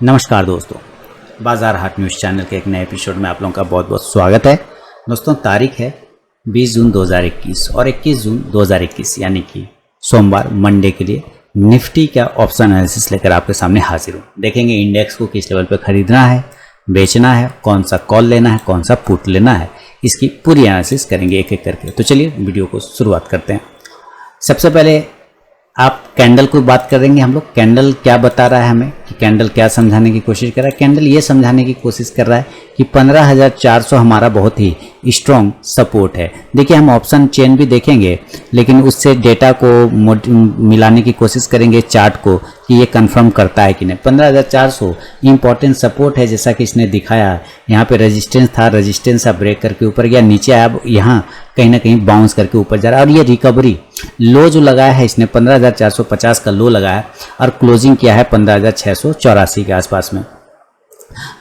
नमस्कार दोस्तों, बाजार हाट न्यूज़ चैनल के एक नए एपिसोड में आप लोगों का बहुत बहुत स्वागत है। दोस्तों, तारीख है 20 जून 2021 और 21 जून 2021 यानी कि सोमवार मंडे के लिए निफ्टी का ऑप्शन एनालिसिस लेकर आपके सामने हाजिर हूँ। देखेंगे इंडेक्स को किस लेवल पर खरीदना है, बेचना है, कौन सा कॉल लेना है, कौन सा पुट लेना है, इसकी पूरी एनालिसिस करेंगे एक एक करके। तो चलिए वीडियो को शुरुआत करते हैं। सबसे पहले आप कैंडल को बात करेंगे। हम लोग कैंडल क्या बता रहा है हमें, कि कैंडल क्या समझाने की कोशिश कर रहा है। कैंडल ये समझाने की कोशिश कर रहा है कि 15,400 हमारा बहुत ही स्ट्रॉन्ग सपोर्ट है। देखिए, हम ऑप्शन चेन भी देखेंगे, लेकिन उससे डेटा को मिलाने की कोशिश करेंगे चार्ट को, कि ये कंफर्म करता है कि नहीं। 15,400 इंपॉर्टेंट सपोर्ट है, जैसा कि इसने दिखाया। यहाँ पे रेजिस्टेंस था, रेजिस्टेंस अब ब्रेक करके ऊपर गया, नीचे अब यहाँ कहीं ना कहीं बाउंस करके ऊपर जा रहा है। और ये रिकवरी लो जो लगाया है इसने 15,450 का लो लगाया और क्लोजिंग किया है 15,684 के आसपास में।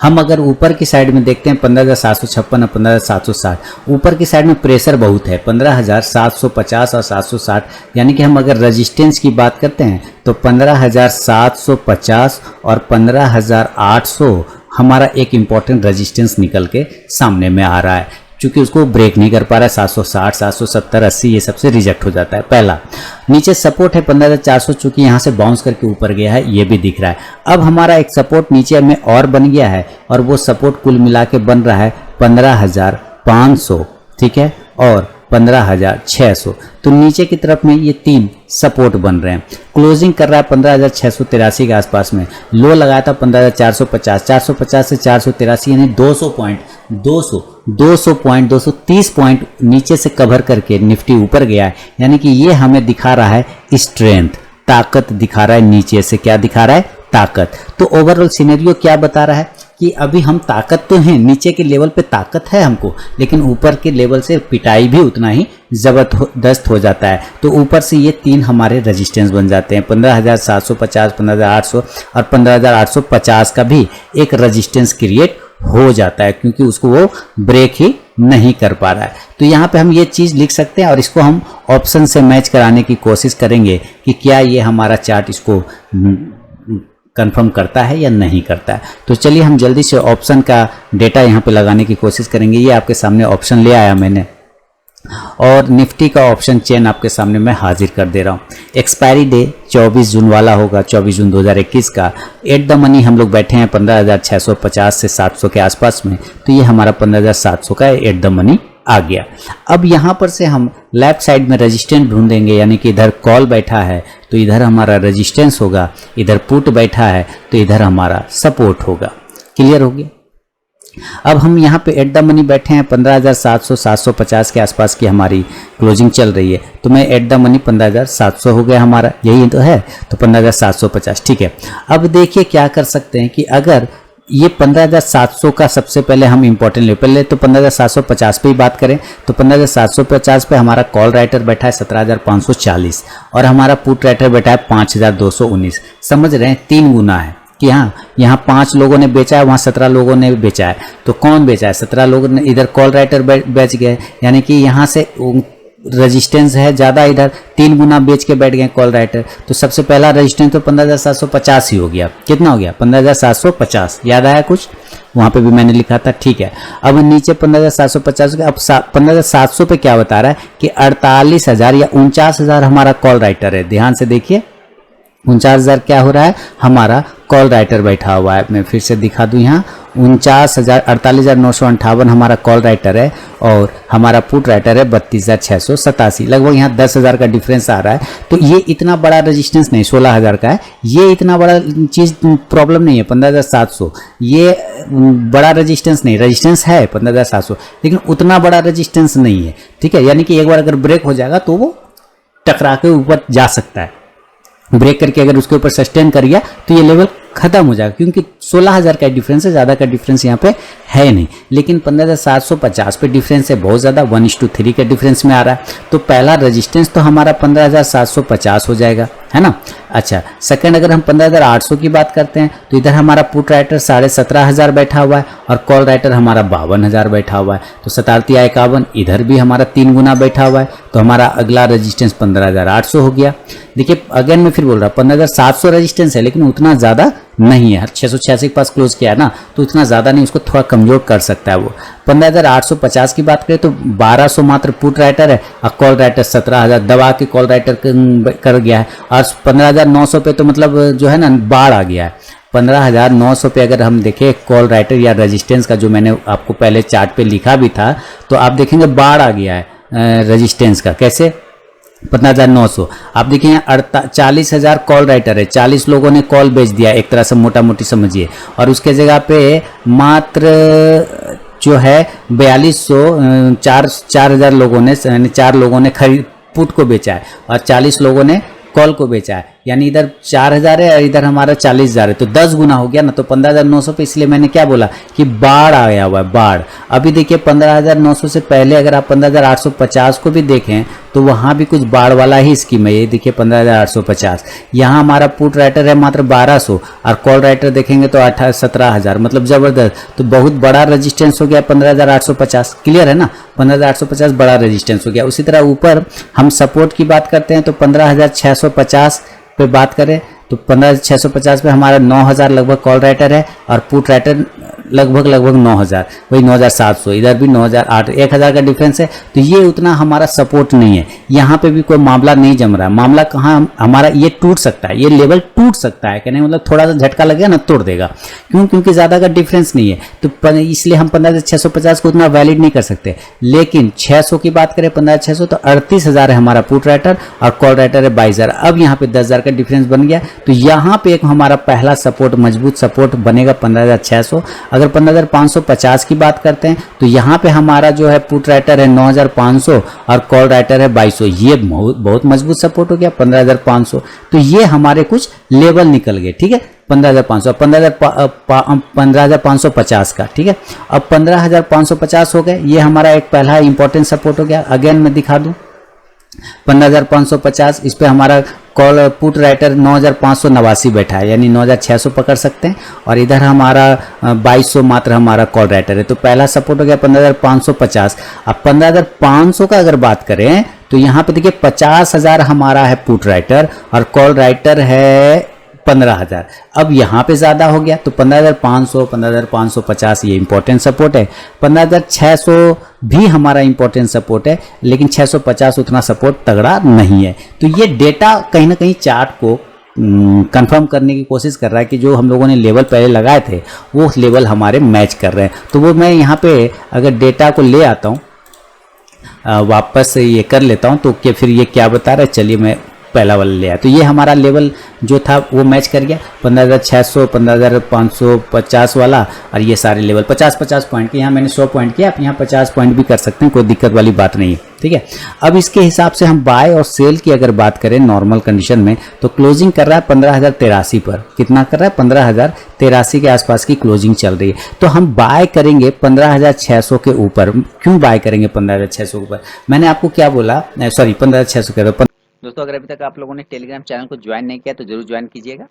हम अगर ऊपर की साइड में देखते हैं 15,756 और 15,760, ऊपर की साइड में प्रेशर बहुत है 15,750 और 760, यानी कि हम अगर रेजिस्टेंस की बात करते हैं तो 15,750 और 15,800 हमारा एक इम्पॉर्टेंट रेजिस्टेंस निकल के सामने में आ रहा है। चूंकि उसको ब्रेक नहीं कर पा रहा है, 760, 770, 80 ये सबसे रिजेक्ट हो जाता है। पहला नीचे सपोर्ट है 15,400, चूंकि यहाँ से बाउंस करके ऊपर गया है, ये भी दिख रहा है। अब हमारा एक सपोर्ट नीचे में और बन गया है, और वो सपोर्ट कुल मिला के बन रहा है 15,500, ठीक है, और 15,600। तो नीचे की तरफ में ये तीन सपोर्ट बन रहे हैं। क्लोजिंग कर रहा है 15,683 के आसपास में। लो लगाया था 15,450, 450 से 483 यानी 200 पॉइंट, 230 पॉइंट नीचे से कवर करके निफ्टी ऊपर गया है। यानी कि ये हमें दिखा रहा है स्ट्रेंथ, ताकत दिखा रहा है। नीचे से क्या दिखा रहा है? ताकत। तो ओवरऑल सिनेरियो क्या बता रहा है कि अभी हम ताकत तो हैं, नीचे के लेवल पे ताकत है हमको, लेकिन ऊपर के लेवल से पिटाई भी उतना ही जबरदस्त हो जाता है। तो ऊपर से ये तीन हमारे रेजिस्टेंस बन जाते हैं, 15,750, 15,800 और 15,850 का भी एक रेजिस्टेंस क्रिएट हो जाता है, क्योंकि उसको वो ब्रेक ही नहीं कर पा रहा है। तो यहाँ पे हम ये चीज़ लिख सकते हैं और इसको हम ऑप्शन से मैच कराने की कोशिश करेंगे कि क्या ये हमारा चार्ट इसको कंफर्म करता है या नहीं करता है। तो चलिए हम जल्दी से ऑप्शन का डेटा यहाँ पे लगाने की कोशिश करेंगे। ये आपके सामने ऑप्शन ले आया मैंने, और निफ्टी का ऑप्शन चेन आपके सामने मैं हाजिर कर दे रहा हूँ। एक्सपायरी डे 24 जून वाला होगा, 24 जून 2021 का। एट द मनी हम लोग बैठे हैं 15,650 से 700 के आसपास में, तो ये हमारा 15,700 का एट द मनी आ गया। अब यहाँ पर से हम लेफ्ट साइड में रेजिस्टेंस ढूंढेंगे, यानी कि इधर कॉल बैठा है तो इधर हमारा रेजिस्टेंस होगा, इधर पुट बैठा है तो इधर हमारा सपोर्ट होगा। क्लियर हो गया? अब हम यहाँ पे एट द मनी बैठे हैं 15,700, 750 के आसपास की हमारी क्लोजिंग चल रही है, तो मैं एट द मनी 15,700 हो गया हमारा, यही तो है, तो 15,750 ठीक है। अब देखिए क्या कर सकते हैं कि अगर ये 15,700 का सबसे पहले हम इंपॉर्टेंट ले, पहले तो 15,750 पे ही बात करें तो 15,750 पे हमारा कॉल राइटर बैठा है 17,540 और हमारा पुट राइटर बैठा है 5,219। समझ रहे हैं? 3 गुना है कि हाँ, यहाँ 5 लोगों ने बेचा है, वहाँ 17 लोगों ने बेचा है। तो कौन बेचा है? 17 लोगों ने। इधर कॉल राइटर बेच गए, यानी कि यहाँ से रेजिस्टेंस है ज़्यादा, इधर 3 गुना बेच के बैठ गए कॉल राइटर। तो सबसे पहला रेजिस्टेंस तो 15,750 ही हो गया। कितना हो गया? 15,750। याद आया कुछ? वहाँ पे भी मैंने लिखा था, ठीक है। अब नीचे 15,750 के, अब 15,700 पे क्या बता रहा है कि 48,000 या 49,000 हमारा कॉल राइटर है। ध्यान से देखिए, 49,000 क्या हो रहा है? हमारा कॉल राइटर बैठा हुआ है। मैं फिर से दिखा दूं, यहाँ 48,958 हमारा कॉल राइटर है और हमारा पुट राइटर है 32,687। लगभग यहाँ 10,000 का डिफरेंस आ रहा है। तो ये इतना बड़ा रेजिस्टेंस नहीं, 16,000 का है। ये इतना बड़ा चीज़ प्रॉब्लम नहीं है। 15,700 ये बड़ा रेजिस्टेंस नहीं, रेजिस्टेंस है 15,700, लेकिन उतना बड़ा रेजिस्टेंस नहीं है, ठीक है। यानी कि एक बार अगर ब्रेक हो जाएगा तो वो टकरा के ऊपर जा सकता है। ब्रेक करके अगर उसके ऊपर सस्टेन कर गया तो ये लेवल खत्म हो जाएगा, क्योंकि 16,000 का डिफरेंस है, ज़्यादा का डिफरेंस यहाँ पे है नहीं। लेकिन 15,750 पे डिफरेंस है बहुत ज़्यादा, 1:3 के डिफरेंस में आ रहा है। तो पहला रेजिस्टेंस तो हमारा 15,750 हो जाएगा, है ना। अच्छा, सेकंड अगर हम 15,800 की बात करते हैं तो इधर हमारा पुट राइटर 17,500 बैठा हुआ है और कॉल राइटर हमारा 52,000 बैठा हुआ है। तो 17,51 इधर भी हमारा 3 गुना बैठा हुआ है। तो हमारा अगला रेजिस्टेंस 15,800 हो गया। देखिए अगेन मैं फिर बोल रहा हूँ 15,700 रेजिस्टेंस है, लेकिन उतना ज़्यादा नहीं है, 686 के पास क्लोज किया है ना, तो इतना ज़्यादा नहीं, उसको थोड़ा कमजोर कर सकता है वो। 15,850 की बात करें तो 1200 मात्र पुट राइटर है और कॉल राइटर 17,000 दबा के कॉल राइटर कर गया है। और 15,900 पे तो मतलब जो है ना बाढ़ आ गया है। 15,900 पे अगर हम देखें कॉल राइटर या रेजिस्टेंस का, जो मैंने आपको पहले चार्ट पे लिखा भी था, तो आप देखेंगे बाढ़ आ गया है रेजिस्टेंस का। कैसे? 15,900। आप देखिए यहाँ 40,000 कॉल राइटर है, 40 लोगों ने कॉल बेच दिया, एक तरह से मोटा मोटी समझिए। और उसके जगह पे मात्र जो है 4200 4,000 लोगों ने, यानी 4 लोगों ने खरीद पुट को बेचा है और 40 लोगों ने कॉल को बेचा है। यानी इधर 4,000 है और इधर हमारा 40,000 है, तो 10 गुना हो गया ना। तो 15,900 पे इसलिए मैंने क्या बोला कि बाढ़ आया हुआ है, बाढ़। अभी देखिए 15,900 से पहले अगर आप 15,850 को भी देखें तो वहाँ भी कुछ बाढ़ वाला ही स्कीम है। ये देखिए 15,850, यहाँ हमारा पुट राइटर है मात्र 1200 और कॉल राइटर देखेंगे तो 17,000, मतलब जबरदस्त। तो बहुत बड़ा रजिस्टेंस हो गया 15,850, क्लियर है ना। 15,850 बड़ा रजिस्टेंस हो गया। उसी तरह ऊपर हम सपोर्ट की बात करते हैं तो 15,650 पे बात करें तो 15,650 पे हमारा 9,000 लगभग कॉल राइटर है और पुट राइटर लगभग 9,000, वही 9,700, इधर भी 9,008, 1,000 का डिफरेंस है। तो ये उतना हमारा सपोर्ट नहीं है, यहाँ पे भी कोई मामला नहीं जम रहा। मामला कहाँ हमारा, ये टूट सकता है, ये लेवल टूट सकता है, कहने मतलब थोड़ा सा झटका लगेगा ना तोड़ देगा। क्यों? क्योंकि ज़्यादा का डिफरेंस नहीं है, तो इसलिए हम 15,650 को उतना वैलिड नहीं कर सकते। लेकिन 600 की बात करें, 15,600 तो 38,000 है हमारा पुट राइटर और कॉल राइटर है 22,000। अब यहाँ पे 10,000 का डिफरेंस बन गया, तो यहाँ पे एक हमारा पहला सपोर्ट, मजबूत सपोर्ट बनेगा 15,600। अगर 15,550 की बात करते हैं तो यहाँ पे हमारा जो है पुट राइटर है 9,500 और कॉल राइटर है 2200, ये बहुत मजबूत सपोर्ट हो गया 15,500। तो ये हमारे कुछ लेवल निकल गए, ठीक है। 15,500, 15,550 का, ठीक है। अब 15,550 हो गए, ये हमारा एक पहला इंपॉर्टेंट सपोर्ट हो गया। अगेन मैं दिखा दूं 15,550, इस पे हमारा कॉल पुट राइटर 9,589 बैठा है, यानी 9,600 पकड़ सकते हैं। और इधर हमारा 2200 मात्र हमारा कॉल राइटर है, तो पहला सपोर्ट हो गया 15,550। अब 15,500 का अगर बात करें तो यहाँ पे देखिए 50,000 हमारा है पुट राइटर और कॉल राइटर है 15,000। अब यहाँ पे ज़्यादा हो गया, तो 15,500, 15,550 ये इंपॉर्टेंट सपोर्ट है। 15,600 भी हमारा इंपॉर्टेंट सपोर्ट है, लेकिन 650 उतना सपोर्ट तगड़ा नहीं है। तो ये डेटा कहीं ना कहीं चार्ट को कंफर्म करने की कोशिश कर रहा है कि जो हम लोगों ने लेवल पहले लगाए थे वो लेवल हमारे मैच कर रहे हैं। तो वो मैं यहाँ पे अगर डेटा को ले आता हूँ, वापस ये कर लेता हूँ, तो क्या फिर ये क्या बता रहा है, चलिए मैं पहला वाला ले आया। तो ये हमारा लेवल जो था वो मैच कर गया, 15,600, 15,550 वाला, और ये सारे लेवल 50-50 पॉइंट के। यहाँ मैंने 100 पॉइंट किया, आप यहाँ 50 पॉइंट भी कर सकते हैं, कोई दिक्कत वाली बात नहीं है, ठीक है। अब इसके हिसाब से हम बाय और सेल की अगर बात करें नॉर्मल कंडीशन में, तो क्लोजिंग कर रहा है 15,083 पर। कितना कर रहा है? 15,083 के आसपास की क्लोजिंग चल रही है। तो हम बाय करेंगे 15,600 के ऊपर। क्यों बाय करेंगे 15,600 के ऊपर? मैंने आपको क्या बोला, सॉरी 15,600 के। दोस्तों, अगर अभी तक आप लोगों ने टेलीग्राम चैनल को ज्वाइन नहीं किया तो जरूर ज्वाइन कीजिएगा।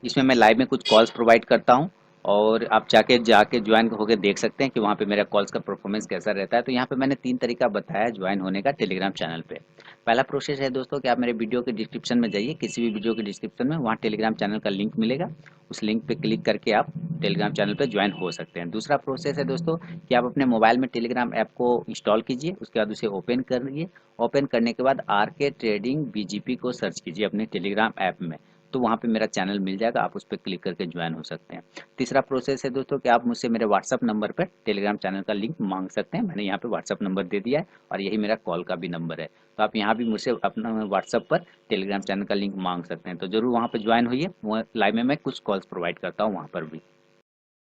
इसमें मैं लाइव में कुछ कॉल्स प्रोवाइड करता हूं और आप जाके ज्वाइन होकर देख सकते हैं कि वहां पे मेरा कॉल्स का परफॉर्मेंस कैसा रहता है। तो यहाँ पे मैंने 3 तरीका बताया ज्वाइन होने का टेलीग्राम चैनल पे। पहला प्रोसेस है दोस्तों कि आप मेरे वीडियो के डिस्क्रिप्शन में जाइए, किसी भी वीडियो के डिस्क्रिप्शन में वहाँ टेलीग्राम चैनल का लिंक मिलेगा, उस लिंक पे क्लिक करके आप टेलीग्राम चैनल पे ज्वाइन हो सकते हैं। दूसरा प्रोसेस है दोस्तों कि आप अपने मोबाइल में टेलीग्राम ऐप को इंस्टॉल कीजिए, उसके बाद उसे ओपन करिए। ओपन करने के बाद आरके ट्रेडिंग बीजीपी को सर्च कीजिए अपने टेलीग्राम ऐप में, तो वहाँ पे मेरा चैनल मिल जाएगा, आप उस पर क्लिक करके ज्वाइन हो सकते हैं। तीसरा प्रोसेस है दोस्तों कि आप मुझसे मेरे व्हाट्सअप नंबर पर टेलीग्राम चैनल का लिंक मांग सकते हैं। मैंने यहाँ पे व्हाट्सअप नंबर दे दिया है और यही मेरा कॉल का भी नंबर है, तो आप यहाँ भी मुझसे अपना व्हाट्सअप पर टेलीग्राम चैनल का लिंक मांग सकते हैं। तो जरूर वहाँ पर ज्वाइन होइए, लाइव में मैं कुछ कॉल्स प्रोवाइड करता हूँ वहाँ पर भी।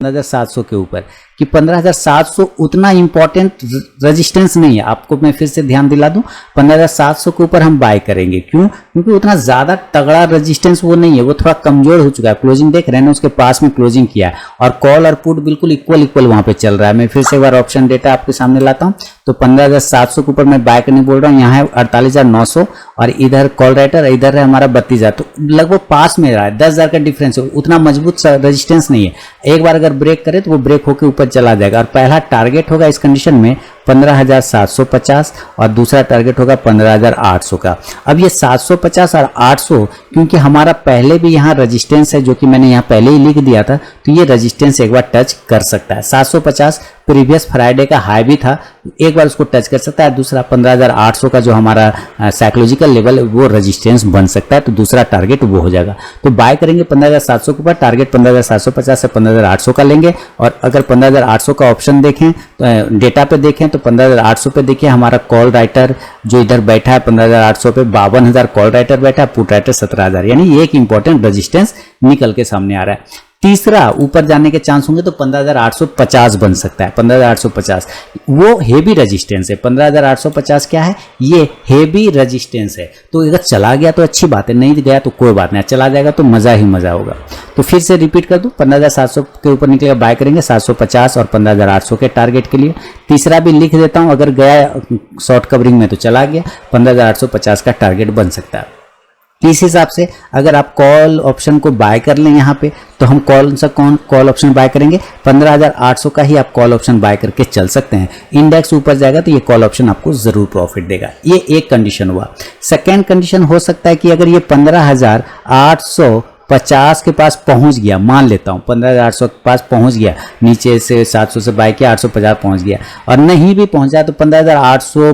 15,700 के ऊपर कि 15,700 उतना इंपॉर्टेंट रेजिस्टेंस नहीं है। आपको मैं फिर से ध्यान दिला दूं, 15,700 के ऊपर हम बाय करेंगे। क्यों? क्योंकि उतना ज़्यादा तगड़ा रेजिस्टेंस वो नहीं है, वो थोड़ा कमजोर हो चुका है। क्लोजिंग देख रहे हैं ना, उसके पास में क्लोजिंग किया है और कॉल और पुट बिल्कुल इक्वल वहाँ पे चल रहा है। मैं फिर से एक बार ऑप्शन डेटा आपके सामने लाता हूँ, तो 15,700 के ऊपर मैं बाय करने बोल रहा हूँ। यहाँ है 48,900 और इधर कॉल राइटर, इधर है हमारा 32,000, तो लगभग पास में रहा है, 10,000 का डिफरेंस है। उतना मजबूत रेजिस्टेंस नहीं है। एक बार अगर ब्रेक करे तो वो ब्रेक होकर ऊपर चला जाएगा और पहला टारगेट होगा इस कंडीशन में 15,750 और दूसरा टारगेट होगा 15,800 का। अब ये 750 और 800 क्योंकि हमारा पहले भी यहाँ रेजिस्टेंस है जो कि मैंने यहाँ पहले ही लिख दिया था, तो ये रेजिस्टेंस एक बार टच कर सकता है। 750 प्रीवियस फ्राइडे का हाई भी था, एक बार उसको टच कर सकता है। दूसरा 15,800 का जो हमारा साइकोलॉजिकल लेवल वो रेजिस्टेंस बन सकता है, तो दूसरा टारगेट वो हो जाएगा। तो बाय करेंगे 15,700 के ऊपर, टारगेट 15,750 से 15,800 का लेंगे। और अगर 15,800 का ऑप्शन देखें तो डेटा पे देखें तो 15,800 पे देखिए हमारा कॉल राइटर जो इधर बैठा है 15,800 पे 52,000 कॉल राइटर बैठा है, पुट राइटर 17,000, यानी ये एक इंपॉर्टेंट रेजिस्टेंस निकल के सामने आ रहा है। तीसरा ऊपर जाने के चांस होंगे तो 15,850 बन सकता है। 15,850 वो हेवी रेजिस्टेंस है। 15,850 क्या है, ये हेवी रेजिस्टेंस है। तो अगर चला गया तो अच्छी बात है, नहीं गया तो कोई बात नहीं, चला जाएगा तो मजा ही मजा होगा। तो फिर से रिपीट कर दूं, 15,700 के ऊपर निकलेगा बाय करेंगे 750 और 15,800 के टारगेट के लिए। तीसरा भी लिख देता हूं, अगर गया शॉर्ट कवरिंग में तो चला गया, 15,850 का टारगेट बन सकता है। इस हिसाब से अगर आप कॉल ऑप्शन को बाय कर लें यहाँ पे, तो हम कौन सा कॉल ऑप्शन बाय करेंगे, 15,800 का ही आप कॉल ऑप्शन बाय करके चल सकते हैं। इंडेक्स ऊपर जाएगा तो ये कॉल ऑप्शन आपको जरूर प्रॉफिट देगा। ये एक कंडीशन हुआ। सेकेंड कंडीशन हो सकता है कि अगर ये 15,850 के पास पहुंच गया, मान लेता हूं 15,800 के पास पहुंच गया, नीचे से 700 से बाय किया 850 पहुंच गया, और नहीं भी पहुंचा तो 15,800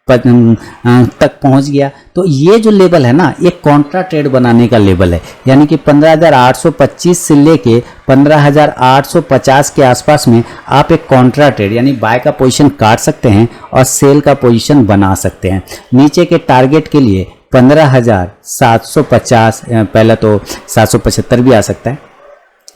तक पहुंच गया, तो ये जो लेवल है ना, ये कॉन्ट्रा ट्रेड बनाने का लेवल है। यानी कि 15,825 से लेके 15,850 के आसपास में आप एक कॉन्ट्रा ट्रेड यानी बाय का पोजीशन काट सकते हैं और सेल का पोजीशन बना सकते हैं। नीचे के टारगेट के लिए 15,750, पहले तो 775 भी आ सकता है,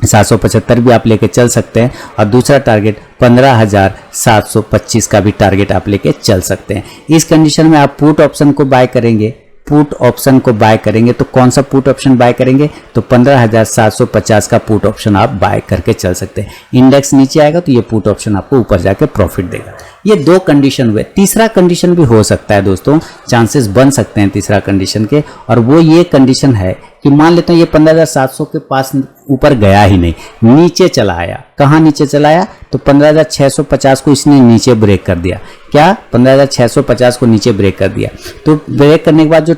775 भी आप लेके चल सकते हैं, और दूसरा टारगेट 15,725 का भी टारगेट आप लेके चल सकते हैं। इस कंडीशन में आप पुट ऑप्शन को बाय करेंगे, पुट ऑप्शन को बाय करेंगे तो कौन सा पुट ऑप्शन बाय करेंगे, तो 15,750 का पुट ऑप्शन आप बाय करके चल सकते हैं। इंडेक्स नीचे आएगा तो ये पुट ऑप्शन आपको ऊपर जाके प्रॉफिट देगा। ये दो कंडीशन हुए। तीसरा कंडीशन भी हो सकता है दोस्तों, चांसेस बन सकते हैं तीसरा कंडीशन के, और वो ये कंडीशन है कि मान लेते हैं ये 15,700 के पास ऊपर गया ही नहीं, नीचे चला आया। कहाँ नीचे चला आया, तो 15,650 को इसने नीचे ब्रेक कर दिया। क्या, 15,650 को नीचे ब्रेक कर दिया। तो ब्रेक करने के बाद जो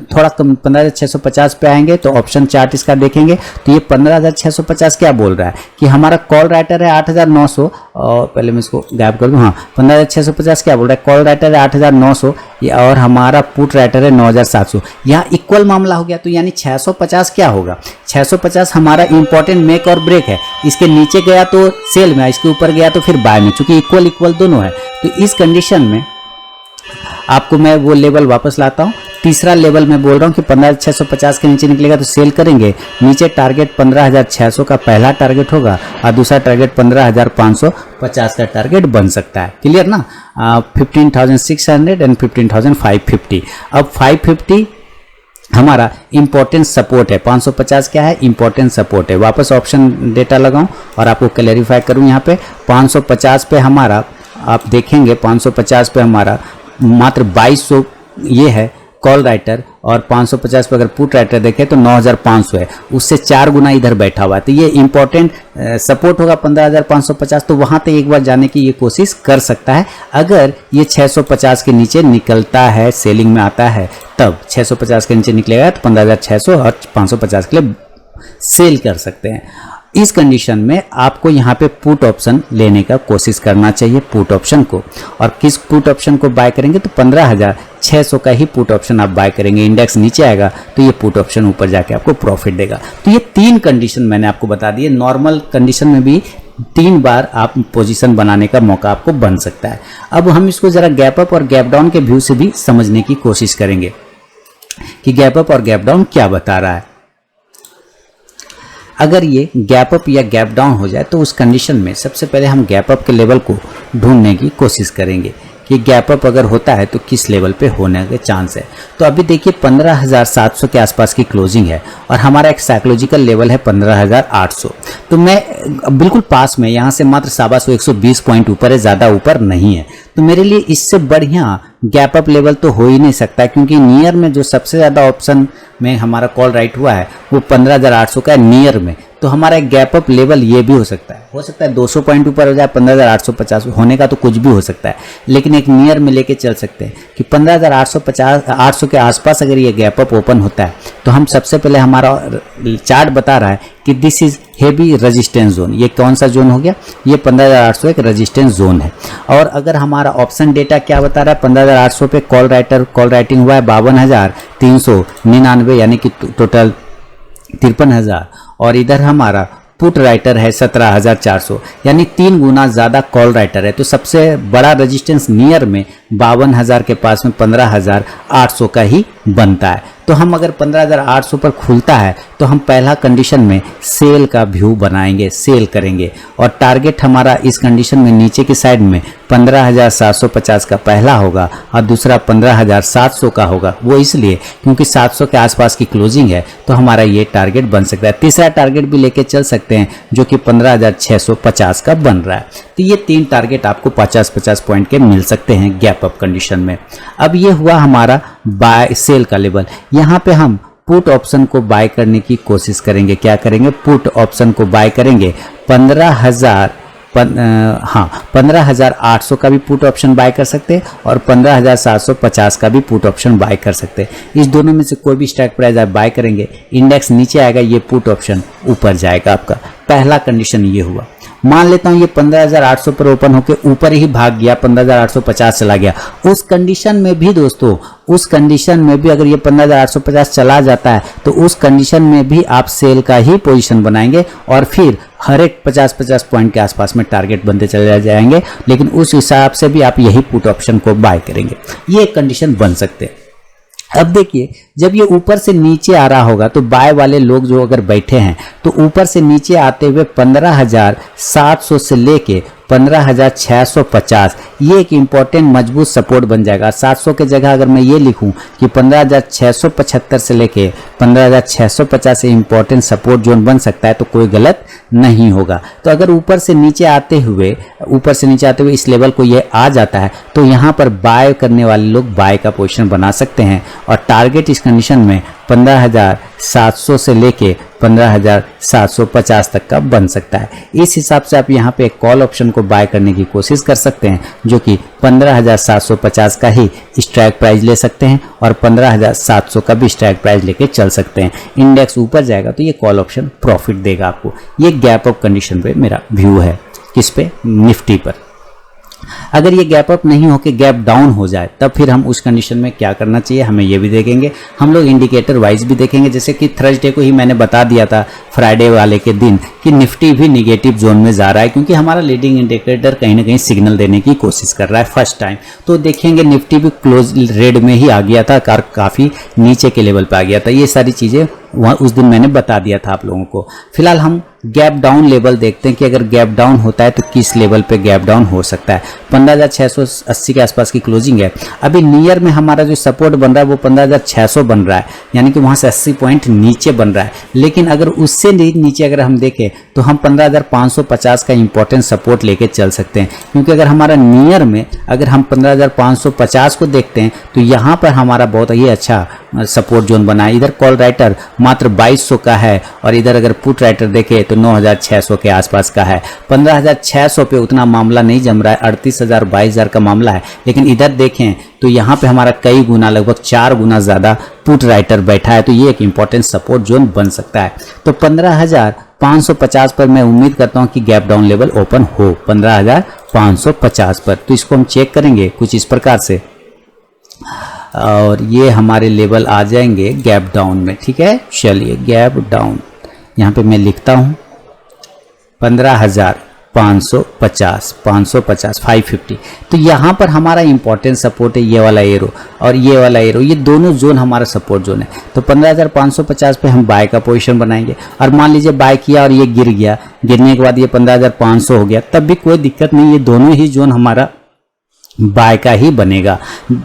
थोड़ा कम 15,650 पे आएंगे तो ऑप्शन चार्ट इसका देखेंगे तो ये 15,650 क्या बोल रहा है कि हमारा कॉल राइटर है 8,900, और पहले मैं इसको गैप कर दूं, हाँ 15,650 क्या बोल रहा है, कॉल राइटर है 8,900 और हमारा पुट राइटर है 9,700। यहाँ इक्वल मामला हो गया, तो यानी 650 क्या होगा, 650 हमारा इंपॉर्टेंट मेक और ब्रेक है। इसके नीचे गया तो सेल में, इसके ऊपर गया तो फिर बाय में, चूंकि इक्वल इक्वल दोनों है। तो इस कंडीशन में आपको मैं वो लेवल वापस लाता हूं। तीसरा लेवल मैं बोल रहा हूं कि 15,650 के नीचे निकलेगा तो सेल करेंगे। नीचे टारगेट 15,600 का पहला टारगेट होगा और दूसरा टारगेट 15,550 का टारगेट बन सकता है। क्लियर ना, 15,600 एंड 15,550। अब 550 हमारा इंपॉर्टेंट सपोर्ट है, 550 क्या है, इंपॉर्टेंट सपोर्ट है। वापस ऑप्शन डेटा लगाऊं और आपको क्लैरिफाई करूं। यहाँ पे 550 पे हमारा आप देखेंगे, 550 पे हमारा मात्र 2200 ये है कॉल राइटर, और 550 पे अगर पुट राइटर देखें तो 9,500 है, उससे 4 गुना इधर बैठा हुआ है। तो ये इंपॉर्टेंट सपोर्ट होगा 15,550, तो वहां तक एक बार जाने की ये कोशिश कर सकता है। अगर ये 650 के नीचे निकलता है, सेलिंग में आता है, तब 650 के नीचे निकलेगा तो 15,600 और 550 के लिए सेल कर सकते हैं। इस कंडीशन में आपको यहाँ पे पुट ऑप्शन लेने का कोशिश करना चाहिए, पुट ऑप्शन को। और किस पुट ऑप्शन को बाय करेंगे, तो 15,600 का ही पुट ऑप्शन आप बाय करेंगे। इंडेक्स नीचे आएगा तो ये पुट ऑप्शन ऊपर जाके आपको प्रॉफिट देगा। तो ये 3 कंडीशन मैंने आपको बता दी है। नॉर्मल कंडीशन में भी 3 बार आप पोजीशन बनाने का मौका आपको बन सकता है। अब हम इसको जरा गैप अप और गैप डाउन के व्यू से भी समझने की कोशिश करेंगे कि गैप अप और गैप डाउन क्या बता रहा है। अगर ये गैप अप या गैप डाउन हो जाए तो उस कंडीशन में सबसे पहले हम गैप अप के लेवल को ढूंढने की कोशिश करेंगे कि गैप अप अगर होता है तो किस लेवल पे होने के चांस है। तो अभी देखिए 15,700 के आसपास की क्लोजिंग है और हमारा एक साइकोलॉजिकल लेवल है 15,800। तो मैं बिल्कुल पास में, यहाँ से मात्र 120 पॉइंट ऊपर है, ज़्यादा ऊपर नहीं है। तो मेरे लिए इससे बढ़िया गैप अप लेवल तो हो ही नहीं सकता, क्योंकि नियर में जो सबसे ज़्यादा ऑप्शन में हमारा कॉल राइट हुआ है वो 15,800 का है नियर में। तो हमारा एक गैप अप लेवल ये भी हो सकता है 200 पॉइंट ऊपर हो जाए 15,850 होने का तो कुछ भी हो सकता है, लेकिन एक नियर में लेके चल सकते हैं कि 800 के आसपास अगर ये गैप अप ओपन होता है तो हम सबसे पहले हमारा चार्ट बता रहा है कि this is heavy resistance zone. ये कौन सा जोन हो गया, ये 15,800 एक रेजिस्टेंस जोन है। और अगर हमारा ऑप्शन डेटा क्या बता रहा है, 15,800 पे कॉल राइटिंग हुआ है 52,399 यानी कि टोटल 53,000, और इधर हमारा पुट राइटर है 17,400 यानी 3 गुना ज़्यादा कॉल राइटर है। तो सबसे बड़ा रेजिस्टेंस नियर में 52,000 के पास में 15,800 का ही बनता है। तो हम अगर 15,800 पर खुलता है तो हम पहला कंडीशन में सेल का व्यू बनाएंगे, सेल करेंगे, और टारगेट हमारा इस कंडीशन में नीचे की साइड में 15,750 का पहला होगा और दूसरा 15,700 का होगा। वो इसलिए क्योंकि 700 के आसपास की क्लोजिंग है तो हमारा ये टारगेट बन सकता है। तीसरा टारगेट भी लेके चल सकते हैं जो कि 15,650 का बन रहा है। तो ये 3 टारगेट आपको 50-50 पॉइंट के मिल सकते हैं गैप अप कंडीशन में। अब ये हुआ हमारा बाय सेल का लेवल। यहाँ पे हम पुट ऑप्शन को बाय करने की कोशिश करेंगे। क्या करेंगे, पुट ऑप्शन को बाय करेंगे। 15,800 का भी पुट ऑप्शन बाय कर सकते हैं और 15,750 का भी पुट ऑप्शन बाय कर सकते हैं। इस दोनों में से कोई भी स्ट्राइक प्राइस आप बाय करेंगे, इंडेक्स नीचे आएगा, ये पुट ऑप्शन ऊपर जाएगा आपका। पहला कंडीशन ये हुआ। मान लेता हूं ये 15,800 पर ओपन होकर ऊपर ही भाग गया, 15,850 चला गया। उस कंडीशन में भी दोस्तों, उस कंडीशन में भी अगर ये 15,850 चला जाता है तो उस कंडीशन में भी आप सेल का ही पोजीशन बनाएंगे और फिर हर एक 50-50 पॉइंट के आसपास में टारगेट बनते चले जाएंगे, लेकिन उस हिसाब से भी आप यही पुट ऑप्शन को बाय करेंगे। ये कंडीशन बन सकते हैं। अब देखिए, जब ये ऊपर से नीचे आ रहा होगा तो बाय वाले लोग जो अगर बैठे हैं तो ऊपर से नीचे आते हुए 15,700 से लेके 15,650 ये एक इंपॉर्टेंट मजबूत सपोर्ट बन जाएगा। 700 के जगह अगर मैं ये लिखूं कि 15,675 से लेके 15,650 से इंपॉर्टेंट सपोर्ट जोन बन सकता है तो कोई गलत नहीं होगा। तो अगर ऊपर से नीचे आते हुए इस लेवल को ये आ जाता है तो यहाँ पर बाय करने वाले लोग बाय का पोजीशन बना सकते हैं और टारगेट इस कंडीशन में 15,700 से लेके 15,750 तक का बन सकता है। इस हिसाब से आप यहाँ पे एक कॉल ऑप्शन को बाय करने की कोशिश कर सकते हैं जो कि 15,750 का ही स्ट्राइक प्राइस ले सकते हैं और 15,700 का भी स्ट्राइक प्राइस लेके चल सकते हैं। इंडेक्स ऊपर जाएगा तो ये कॉल ऑप्शन प्रॉफिट देगा आपको। ये गैप अप कंडीशन पे मेरा व्यू है। किस पे, निफ्टी पर। अगर ये गैप अप नहीं होकर गैप डाउन हो जाए तब फिर हम उस कंडीशन में क्या करना चाहिए हमें ये भी देखेंगे। हम लोग इंडिकेटर वाइज भी देखेंगे, जैसे कि थर्सडे को ही मैंने बता दिया था फ्राइडे वाले के दिन कि निफ्टी भी निगेटिव जोन में जा रहा है क्योंकि हमारा लीडिंग इंडिकेटर कहीं ना कहीं सिग्नल देने की कोशिश कर रहा है फर्स्ट टाइम। तो देखेंगे निफ्टी भी क्लोज रेड में ही आ गया था, काफ़ी नीचे के लेवल पर आ गया था। ये सारी चीज़ें वहाँ उस दिन मैंने बता दिया था आप लोगों को। फिलहाल हम गैप डाउन लेवल देखते हैं कि अगर गैप डाउन होता है तो किस लेवल पे गैप डाउन हो सकता है। 15,680 के आसपास की क्लोजिंग है। अभी नियर में हमारा जो सपोर्ट बन रहा है वो 15,600 बन रहा है, यानी कि वहाँ से 80 पॉइंट नीचे बन रहा है। लेकिन अगर उससे नीचे अगर हम देखें तो हम 15,550 का इंपॉर्टेंट सपोर्ट लेके चल सकते हैं, क्योंकि अगर हमारा नियर में अगर हम 15,550 को देखते हैं तो यहाँ पर हमारा बहुत ही अच्छा सपोर्ट जोन बना है। इधर कॉल राइटर मात्र 2200 का है और इधर अगर पुट राइटर देखे तो 9,600 के आसपास का है। 15,600 पे उतना मामला नहीं जम रहा है, 38,000 22,000 का मामला है। लेकिन इधर देखें तो यहाँ पे हमारा कई गुना, लगभग 4 गुना ज़्यादा पुट राइटर बैठा है। तो ये एक इंपॉर्टेंट सपोर्ट जोन बन सकता है। तो 15,550 पर मैं उम्मीद करता हूँ कि गैप डाउन लेवल ओपन हो 15,550 पर। तो इसको हम चेक करेंगे कुछ इस प्रकार से और ये हमारे लेवल आ जाएंगे गैप डाउन में। ठीक है, चलिए गैप डाउन यहाँ पे मैं लिखता हूँ 15,550 550 तो यहाँ पर हमारा इंपॉर्टेंट सपोर्ट है ये वाला एरो और ये वाला एरो, ये दोनों जोन हमारा सपोर्ट जोन है। तो 15,550 पे हम बाय का पोजीशन बनाएंगे और मान लीजिए बाय किया और ये गिर गया, गिरने के बाद ये 15,500 हो गया, तब भी कोई दिक्कत नहीं। ये दोनों ही जोन हमारा बाय का ही बनेगा।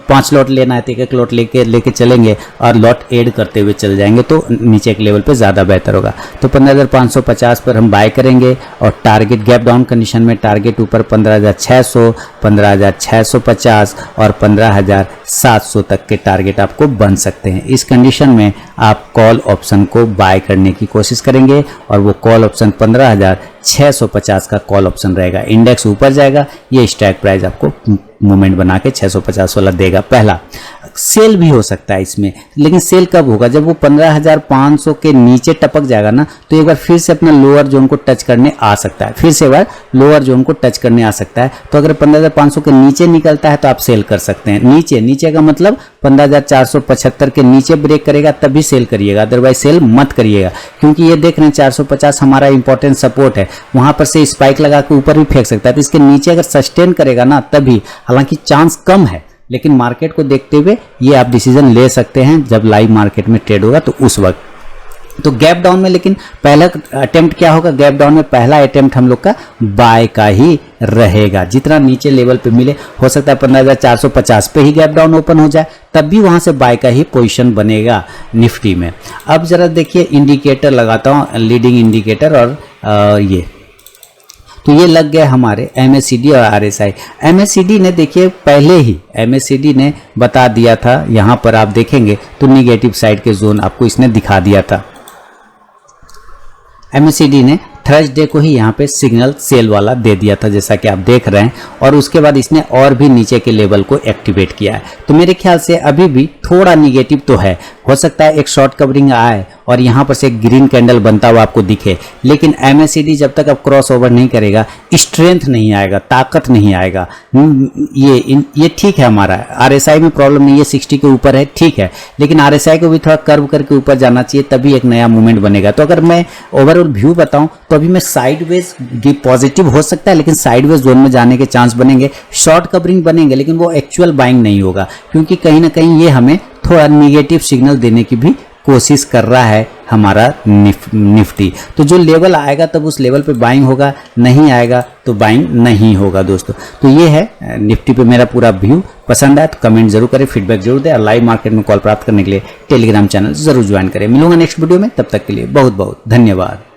5 लॉट लेना है तो एक लॉट लेके चलेंगे और लॉट ऐड करते हुए चल जाएंगे तो नीचे के लेवल पे ज़्यादा बेहतर होगा। तो 15,550 पर हम बाय करेंगे और टारगेट गैप डाउन कंडीशन में टारगेट ऊपर 15,600, 15,650 और 15,700 तक के टारगेट आपको बन सकते हैं। इस कंडीशन में आप कॉल ऑप्शन को बाय करने की कोशिश करेंगे और वो कॉल ऑप्शन 15,650 का कॉल ऑप्शन रहेगा। इंडेक्स ऊपर जाएगा, ये स्ट्राइक प्राइस आपको मूवमेंट बना के 650 वाला देगा। पहला सेल भी हो सकता है इसमें, लेकिन सेल कब होगा? जब वो 15,500 के नीचे टपक जाएगा ना, तो एक बार फिर से अपना लोअर जोन को टच करने आ सकता है, फिर से एक बार लोअर जोन को टच करने आ सकता है। तो अगर 15,500 के नीचे निकलता है तो आप सेल कर सकते हैं। नीचे का मतलब 15,475 के नीचे ब्रेक करेगा तभी सेल करिएगा, अदरवाइज सेल मत करिएगा, क्योंकि ये देख रहे हैं 450 हमारा इंपॉर्टेंट सपोर्ट है, वहां पर से स्पाइक लगा के ऊपर भी फेंक सकता है। तो इसके नीचे अगर सस्टेन करेगा ना तभी, हालांकि चांस कम है, लेकिन मार्केट को देखते हुए ये आप डिसीजन ले सकते हैं जब लाइव मार्केट में ट्रेड होगा तो उस वक्त। तो गैप डाउन में लेकिन पहला अटेम्प्ट क्या होगा? गैप डाउन में पहला अटेम्प्ट हम लोग का बाय का ही रहेगा। जितना नीचे लेवल पे मिले, हो सकता है 15,450 पे ही गैप डाउन ओपन हो जाए, तब भी वहां से बाय का ही पोजीशन बनेगा निफ्टी में। अब जरा देखिए इंडिकेटर लगाता हूं, लीडिंग इंडिकेटर, और ये तो ये लग गए हमारे MACD और RSI। MACD ने देखिए पहले ही MACD ने बता दिया था, यहाँ पर आप देखेंगे तो निगेटिव साइड के जोन आपको इसने दिखा दिया था। MACD ने थर्सडे को ही यहाँ पे सिग्नल सेल वाला दे दिया था, जैसा कि आप देख रहे हैं, और उसके बाद इसने और भी नीचे के लेवल को एक्टिवेट किया है। तो मेरे ख्याल से अभी भी थोड़ा निगेटिव तो है, हो सकता है एक शॉर्ट कवरिंग आए और यहाँ पर से एक ग्रीन कैंडल बनता हुआ आपको दिखे, लेकिन MACD जब तक अब क्रॉस ओवर नहीं करेगा, स्ट्रेंथ नहीं आएगा, ताकत नहीं आएगा। ये ठीक है, हमारा RSI में प्रॉब्लम नहीं है, 60 के ऊपर है, ठीक है, लेकिन RSI को भी थोड़ा कर्व करके ऊपर जाना चाहिए, तभी एक नया मूवमेंट बनेगा। तो अगर मैं ओवरऑल व्यू बताऊं तो अभी मैं साइडवेज पॉजिटिव हो सकता है, लेकिन साइडवेज जोन में जाने के चांस बनेंगे, शॉर्ट कवरिंग बनेंगे, लेकिन वो एक्चुअल बाइंग नहीं होगा, क्योंकि कहीं ना कहीं ये हमें थोड़ा निगेटिव सिग्नल देने की भी कोशिश कर रहा है हमारा निफ्टी। तो जो लेवल आएगा तब उस लेवल पे बाइंग होगा, नहीं आएगा तो बाइंग नहीं होगा दोस्तों। तो ये है निफ्टी पे मेरा पूरा व्यू। पसंद आए तो कमेंट जरूर करें, फीडबैक जरूर दें, और लाइव मार्केट में कॉल प्राप्त करने के लिए टेलीग्राम चैनल जरूर ज्वाइन करें। मिलूंगा नेक्स्ट वीडियो में, तब तक के लिए बहुत बहुत धन्यवाद।